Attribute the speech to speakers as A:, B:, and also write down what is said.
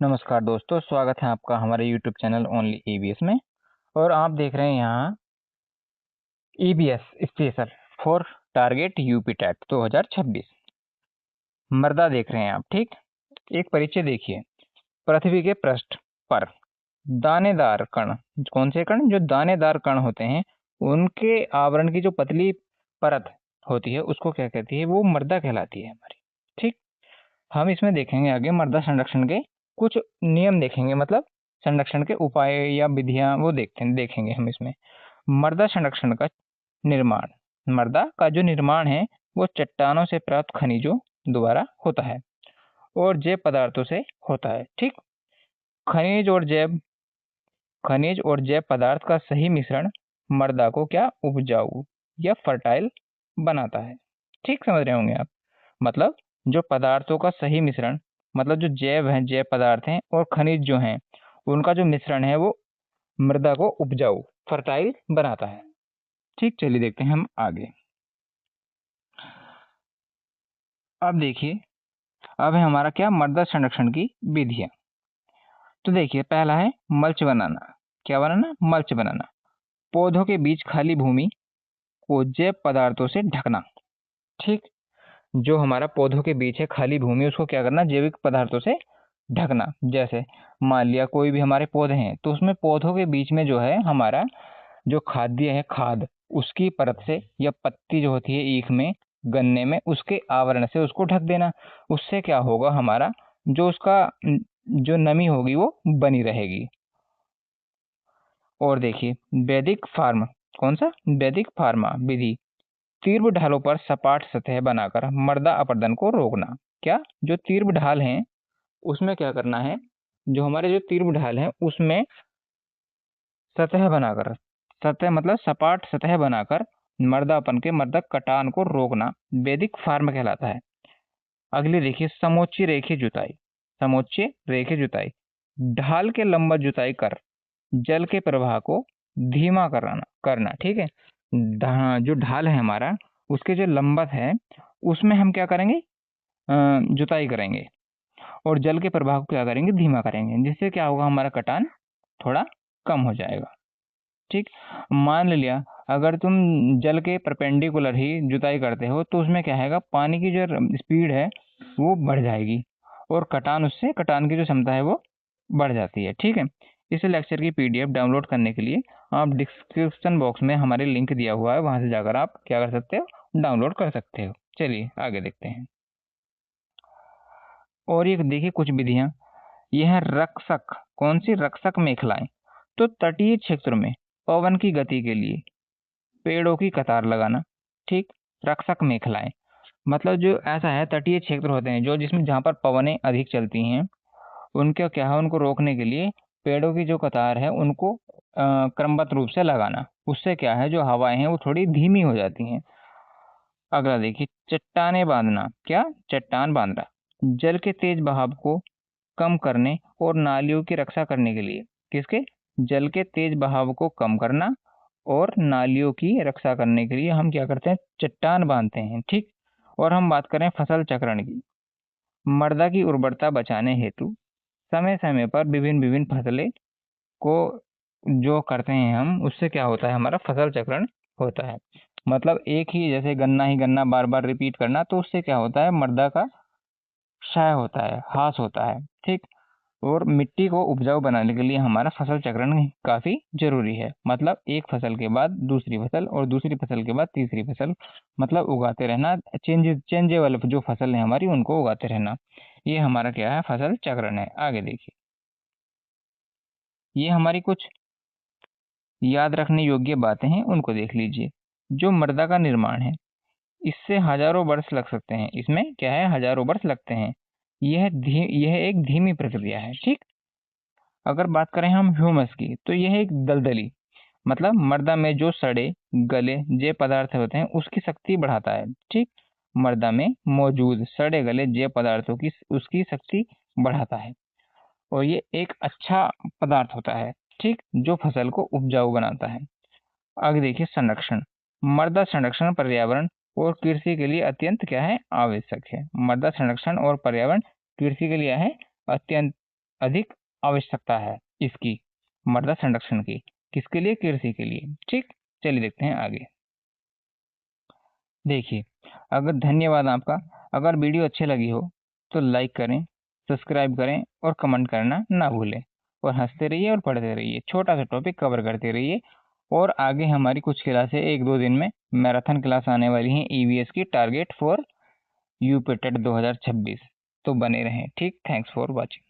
A: नमस्कार दोस्तों, स्वागत है आपका हमारे YouTube चैनल ओनली ईबीएस में। और आप देख रहे हैं यहाँ EBS special for target UP TET 2026 मर्दा देख रहे हैं आप। ठीक, एक परिचय देखिए। पृथ्वी के पृष्ठ पर दानेदार कण, कौन से कण? जो दानेदार कण होते हैं, उनके आवरण की जो पतली परत होती है उसको क्या कहती है? वो मर्दा कहलाती है हमारी। ठीक, हम इसमें देखेंगे आगे मृदा संरक्षण के कुछ नियम देखेंगे, मतलब संरक्षण के उपाय या विधियां वो देखेंगे हम इसमें। मृदा संरक्षण का निर्माण, मृदा का जो निर्माण है वो चट्टानों से प्राप्त खनिजों द्वारा होता है और जैव पदार्थों से होता है। ठीक, खनिज और जैव पदार्थ का सही मिश्रण मृदा को क्या उपजाऊ या फर्टाइल बनाता है। ठीक, समझ रहे होंगे आप। मतलब जो पदार्थों का सही मिश्रण, मतलब जो जैव पदार्थ हैं और खनिज जो हैं, उनका जो मिश्रण है वो मृदा को उपजाऊ फर्टाइल बनाता है। ठीक, चलिए देखते हैं हम आगे। अब देखिए, अब है हमारा क्या? मृदा संरक्षण की विधियां। तो देखिए, पहला है मल्च बनाना। क्या बनाना? मल्च बनाना। पौधों के बीच खाली भूमि को जैव पदार्थों से ढकना। ठीक, जो हमारा पौधों के बीच है खाली भूमि, उसको क्या करना? जैविक पदार्थों से ढकना। जैसे मान लिया कोई भी हमारे पौधे हैं तो उसमें पौधों के बीच में जो है हमारा जो खाद्य है, खाद, उसकी परत से, या पत्ती जो होती है ईख में, गन्ने में, उसके आवरण से उसको ढक देना। उससे क्या होगा? हमारा जो उसका जो नमी होगी वो बनी रहेगी। और देखिए वैदिक फार्म, कौन सा? वैदिक फार्मा विधि। तीव्र ढालों पर सपाट सतह बनाकर मृदा अपरदन को रोकना। क्या? जो तीव्र ढाल है उसमें क्या करना है? जो हमारे जो तीव्र ढाल है उसमें सतह बनाकर, सतह मतलब सपाट सतह बनाकर मर्दापन के मर्दक कटान को रोकना वैदिक फार्म कहलाता है। अगली देखिए समोच्च रेखीय जुताई। समोच्च रेखीय जुताई, ढाल के लंबा जुताई कर जल के प्रवाह को धीमा करना। ठीक है, जो ढाल है हमारा, उसके जो लंबत है उसमें हम क्या करेंगे? जुताई करेंगे और जल के प्रवाह को क्या करेंगे? धीमा करेंगे, जिससे क्या होगा? हमारा कटान थोड़ा कम हो जाएगा। ठीक, मान लिया अगर तुम जल के परपेंडिकुलर ही जुताई करते हो तो उसमें क्या है? पानी की जो स्पीड है वो बढ़ जाएगी और कटान की जो क्षमता है वो बढ़ जाती है। ठीक है, इस लेक्चर की पीडीएफ डाउनलोड करने के लिए आप डिस्क्रिप्शन बॉक्स में हमारे लिंक दिया हुआ है, वहां से जाकर आप क्या कर सकते हो? डाउनलोड कर सकते हो। चलिए आगे देखते हैं। और ये देखिए कुछ विधियां। यह है रक्षक। कौन सी? रक्षक मेखलाएं। तो तटीय क्षेत्र में पवन की गति के लिए पेड़ों की कतार लगाना। ठीक, रक्षक मेखलाएं मतलब जो ऐसा है, तटीय क्षेत्र होते हैं जो जिसमें जहाँ पर पवनें अधिक चलती हैं, उनके क्या है? उनको रोकने के लिए पेड़ों की जो कतार है उनको क्रमबद्ध रूप से लगाना। उससे क्या है? जो हवाएं हैं वो थोड़ी धीमी हो जाती हैं। अगला देखिए चट्टाने बांधना। क्या? चट्टान बांधना जल के तेज बहाव को कम करने और नालियों की रक्षा करने के लिए। किसके? जल के तेज बहाव को कम करना और नालियों की रक्षा करने के लिए हम क्या करते हैं? चट्टान बांधते हैं। ठीक, और हम बात करें फसल चक्रण की। मृदा की उर्वरता बचाने हेतु समय समय पर विभिन्न विभिन्न फसलें को जो करते हैं हम, उससे क्या होता है? हमारा फसल चक्रण होता है। मतलब एक ही जैसे गन्ना ही गन्ना बार बार रिपीट करना, तो उससे क्या होता है? मृदा का क्षय होता है, ह्रास होता है। ठीक, और मिट्टी को उपजाऊ बनाने के लिए हमारा फसल चक्रण काफी जरूरी है। मतलब एक फसल के बाद दूसरी फसल और दूसरी फसल के बाद तीसरी फसल, मतलब उगाते रहना। चेंजेबल जो फसल है हमारी, उनको उगाते रहना। ये हमारा क्या है? फसल चक्रण है। आगे देखिए, ये हमारी कुछ याद रखने योग्य बातें हैं, उनको देख लीजिए। जो मृदा का निर्माण है, इससे हजारों वर्ष लग सकते हैं। इसमें क्या है? हजारों वर्ष लगते हैं। यह एक धीमी प्रक्रिया है। ठीक, अगर बात करें हम ह्यूमस की, तो यह एक दलदली, मतलब मृदा में जो सड़े गले जैव पदार्थ होते हैं उसकी शक्ति बढ़ाता है। ठीक, मृदा में मौजूद सड़े गले जैव पदार्थों की उसकी शक्ति बढ़ाता है और ये एक अच्छा पदार्थ होता है। ठीक, जो फसल को उपजाऊ बनाता है। आगे देखिए संरक्षण। मृदा संरक्षण पर्यावरण और कृषि के लिए अत्यंत क्या है? आवश्यक है। मृदा संरक्षण और पर्यावरण कृषि के लिए है अत्यंत अधिक आवश्यकता है इसकी, मृदा संरक्षण की। किसके लिए? कृषि के लिए। ठीक, चलिए देखते हैं आगे। देखिए, अगर धन्यवाद आपका। अगर वीडियो अच्छी लगी हो तो लाइक करें, सब्सक्राइब करें और कमेंट करना ना भूलें। और हंसते रहिए और पढ़ते रहिए, छोटा सा टॉपिक कवर करते रहिए। और आगे हमारी कुछ क्लासें 1-2 दिन में मैराथन क्लास आने वाली हैं ईवीएस की, टारगेट फॉर यूपी टेट 2026। तो बने रहें। ठीक, थैंक्स फॉर वॉचिंग।